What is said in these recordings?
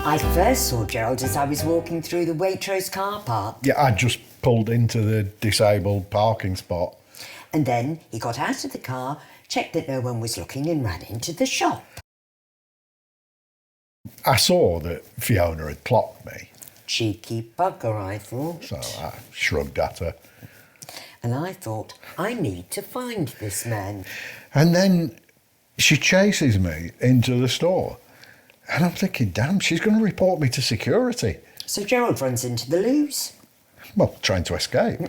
I first saw Gerald as I was walking through the Waitrose car park. Yeah, I just pulled into the disabled parking spot. And then he got out of the car, checked that no one was looking and ran into the shop. I saw that Fiona had clocked me. Cheeky bugger, I thought. So I shrugged at her. And I thought, I need to find this man. And then she chases me into the store. And I'm thinking, damn, she's going to report me to security. So Gerald runs into the loos. Well, trying to escape.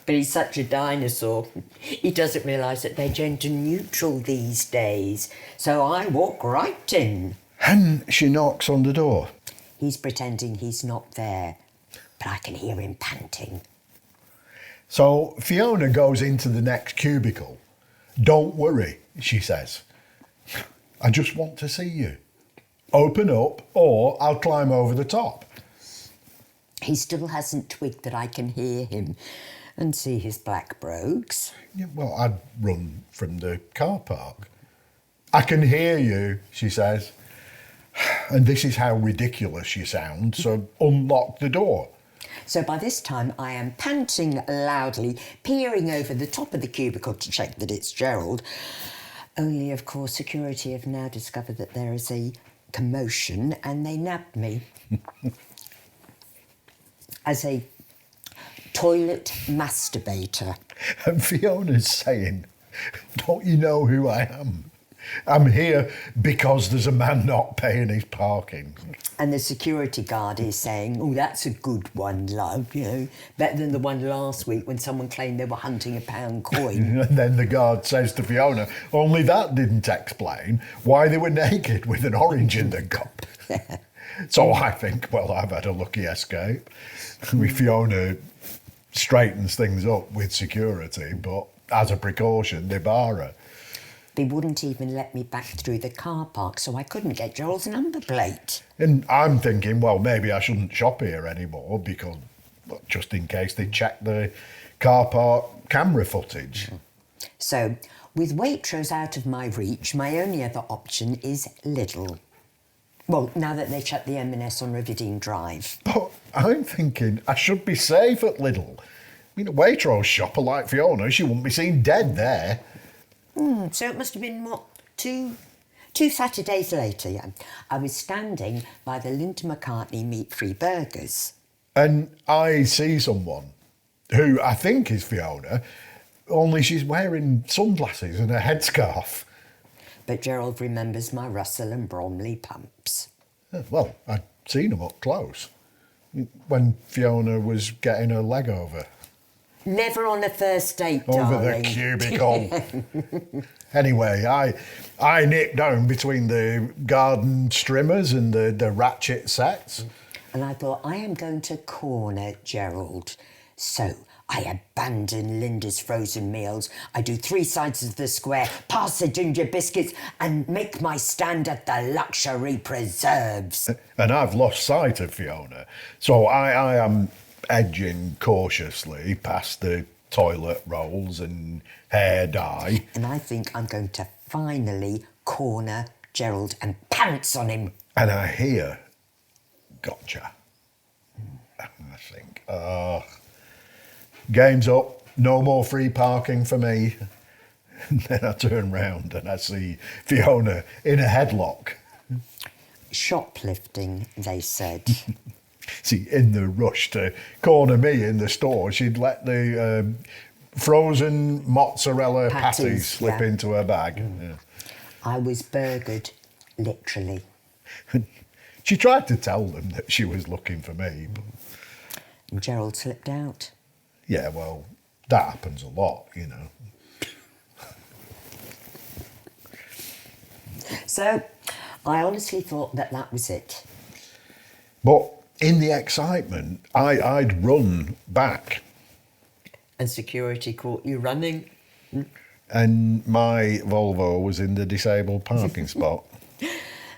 But he's such a dinosaur. He doesn't realise that they're gender neutral these days. So I walk right in. And she knocks on the door. He's pretending he's not there, but I can hear him panting. So Fiona goes into the next cubicle. Don't worry, she says. I just want to see you. Open up or I'll climb over the top. He still hasn't twigged that I can hear him and see his black brogues. Yeah, well, I'd run from the car park. I can hear you, she says. And this is how ridiculous you sound, so unlock the door. So by this time I am panting loudly, peering over the top of the cubicle to check that it's Gerald. Only, of course, security have now discovered that there is a commotion and they nabbed me as a toilet masturbator. And Fiona's saying, don't you know who I am? I'm here because there's a man not paying his parking. And the security guard is saying, oh, that's a good one, love, you know, better than the one last week when someone claimed they were hunting a pound coin. And then the guard says to Fiona, only that didn't explain why they were naked with an orange in the cup. So I think, well, I've had a lucky escape. Fiona straightens things up with security, but as a precaution, they bar her. They wouldn't even let me back through the car park, so I couldn't get Gerald's number plate. And I'm thinking, well, maybe I shouldn't shop here anymore because, well, just in case they check the car park camera footage. So, with Waitrose out of my reach, my only other option is Lidl. Well, now that they shut the M&S on Rividine Drive. But I'm thinking I should be safe at Lidl. I mean, a Waitrose shopper like Fiona, she wouldn't be seen dead there. So it must have been, what, two Saturdays later, yeah. I was standing by the Linda McCartney meat-free burgers. And I see someone who I think is Fiona, only she's wearing sunglasses and a headscarf. But Gerald remembers my Russell and Bromley pumps. Well, I'd seen them up close when Fiona was getting her leg over. Never on a first date, Over darling. the cubicle. Anyway, I nipped down between the garden strimmers and the ratchet sets. And I thought, I am going to corner Gerald. So I abandon Linda's frozen meals. I do 3 sides of the square, pass the ginger biscuits, and make my stand at the luxury preserves. And I've lost sight of Fiona. So I am edging cautiously past the toilet rolls and hair dye. And I think I'm going to finally corner Gerald and pounce on him. And I hear, gotcha. And I think, game's up, no more free parking for me. And then I turn round and I see Fiona in a headlock. Shoplifting, they said. See, in the rush to corner me in the store, she'd let the frozen mozzarella patties slip into her bag. Yeah. I was burgered, literally. She tried to tell them that she was looking for me. But And Gerald slipped out. yeah, well, that happens a lot, you know. So I honestly thought that was it. But in the excitement, I'd run back. And security caught you running. And my Volvo was in the disabled parking spot.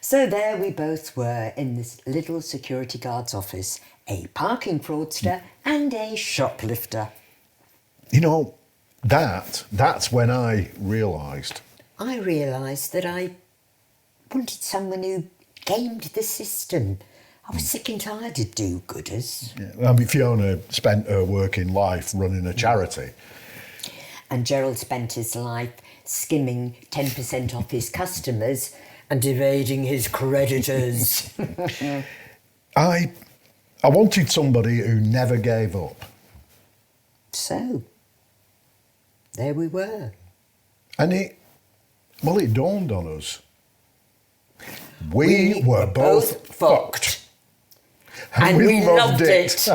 So there we both were in this little security guard's office, a parking fraudster and a shoplifter. You know, that's when I realised. I realised that I wanted someone who gamed the system. I was sick and tired of do-gooders. Yeah. I mean, Fiona spent her working life running a charity. And Gerald spent his life skimming 10% off his customers and evading his creditors. I wanted somebody who never gave up. So, there we were. And it dawned on us. We were both fucked. And we loved it.